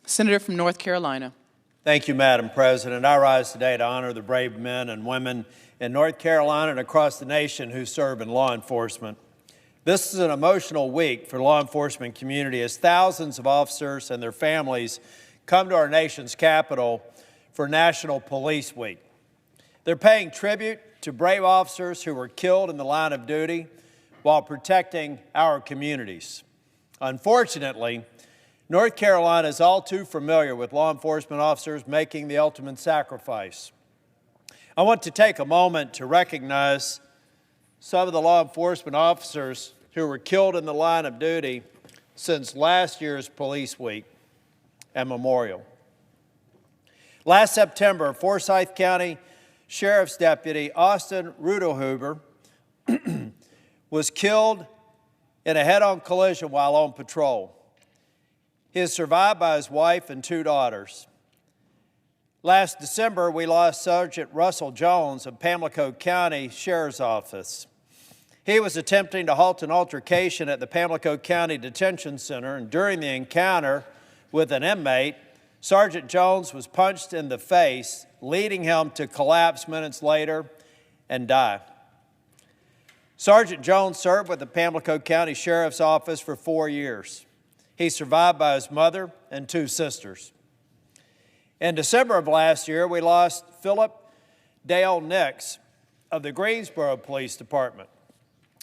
Senator from North Carolina. Thank you, Madam President. I rise today to honor the brave men and women in North Carolina and across the nation who serve in law enforcement. This is an emotional week for the law enforcement community as thousands of officers and their families come to our nation's capital for National Police Week. They're paying tribute to brave officers who were killed in the line of duty while protecting our communities. Unfortunately, North Carolina is all too familiar with law enforcement officers making the ultimate sacrifice. I want to take a moment to recognize some of the law enforcement officers who were killed in the line of duty since last year's Police Week and Memorial. Last September, Forsyth County Sheriff's Deputy Austin Rudelhuber was killed in a head-on collision while on patrol. He is survived by his wife and 2 daughters. Last December, we lost Sergeant Russell Jones of Pamlico County Sheriff's Office. He was attempting to halt an altercation at the Pamlico County Detention Center, and during the encounter with an inmate, Sergeant Jones was punched in the face, leading him to collapse minutes later and die. Sergeant Jones served with the Pamlico County Sheriff's Office for 4 years. He's survived by his mother and 2 sisters. In December of last year, we lost Philip Dale Nix of the Greensboro Police Department.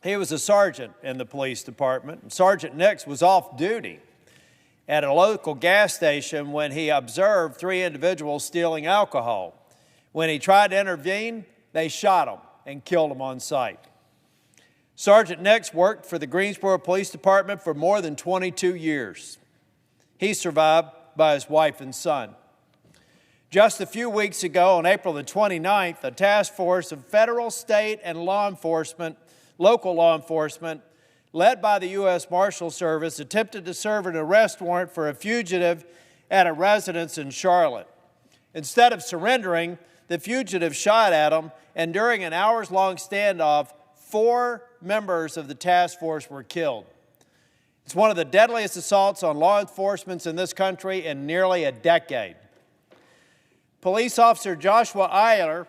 He was a sergeant in the police department. Sergeant Nix was off duty at a local gas station when he observed 3 individuals stealing alcohol. When he tried to intervene, they shot him and killed him on sight. Sergeant Nix worked for the Greensboro Police Department for more than 22 years. He's survived by his wife and son. Just a few weeks ago, on April the 29th, a task force of federal, state, and local law enforcement, led by the U.S. Marshal Service, attempted to serve an arrest warrant for a fugitive at a residence in Charlotte. Instead of surrendering, the fugitive shot at him, and during an hours-long standoff, 4 members of the task force were killed. It's one of the deadliest assaults on law enforcement in this country in nearly a decade. Police officer Joshua Eiler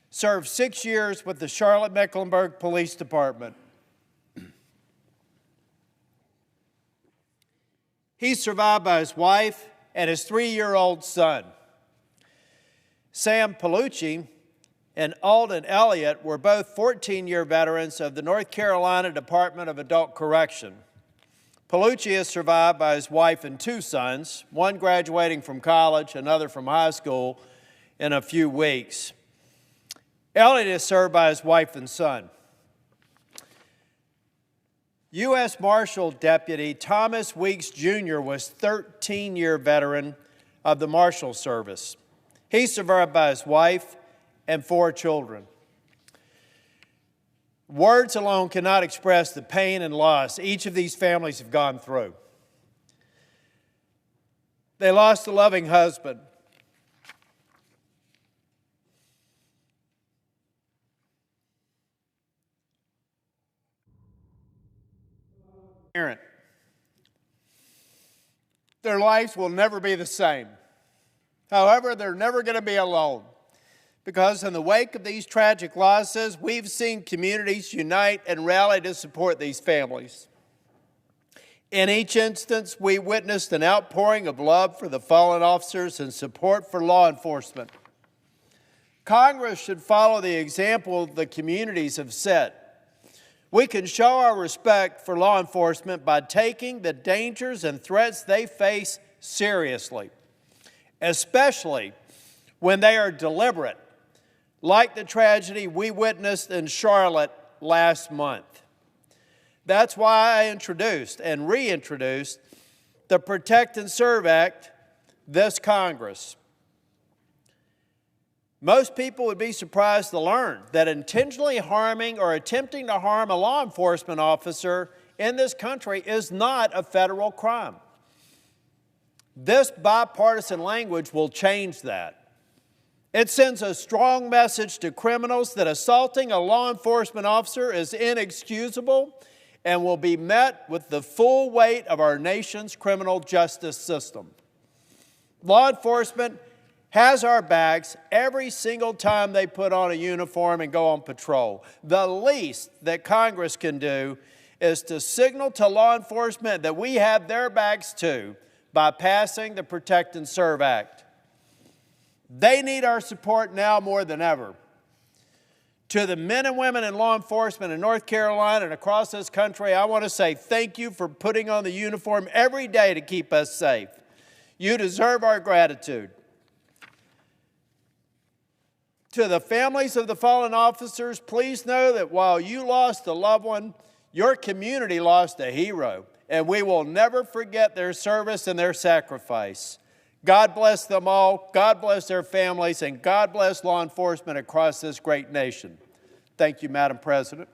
served 6 years with the Charlotte-Mecklenburg Police Department. He's survived by his wife and his 3-year-old son. Sam Palucci and Alden Elliott were both 14-year veterans of the North Carolina Department of Adult Correction. Palucci is survived by his wife and 2 sons, one graduating from college, another from high school in a few weeks. Elliott is served by his wife and son. U.S. Marshal Deputy Thomas Weeks Jr. was a 13-year veteran of the Marshal Service. He's survived by his wife and 4 children. Words alone cannot express the pain and loss each of these families have gone through. They lost a loving husband, parent. Their lives will never be the same. However, they're never going to be alone, because in the wake of these tragic losses, we've seen communities unite and rally to support these families. In each instance, we witnessed an outpouring of love for the fallen officers and support for law enforcement. Congress should follow the example the communities have set. We can show our respect for law enforcement by taking the dangers and threats they face seriously, especially when they are deliberate, like the tragedy we witnessed in Charlotte last month. That's why I introduced and reintroduced the Protect and Serve Act this Congress. Most people would be surprised to learn that intentionally harming or attempting to harm a law enforcement officer in this country is not a federal crime. This bipartisan language will change that. It sends a strong message to criminals that assaulting a law enforcement officer is inexcusable and will be met with the full weight of our nation's criminal justice system. Law enforcement has our backs every single time they put on a uniform and go on patrol. The least that Congress can do is to signal to law enforcement that we have their backs too by passing the Protect and Serve Act. They need our support now more than ever. To the men and women in law enforcement in North Carolina and across this country, I want to say thank you for putting on the uniform every day to keep us safe. You deserve our gratitude. To the families of the fallen officers, please know that while you lost a loved one, your community lost a hero, and we will never forget their service and their sacrifice. God bless them all, God bless their families, and God bless law enforcement across this great nation. Thank you, Madam President.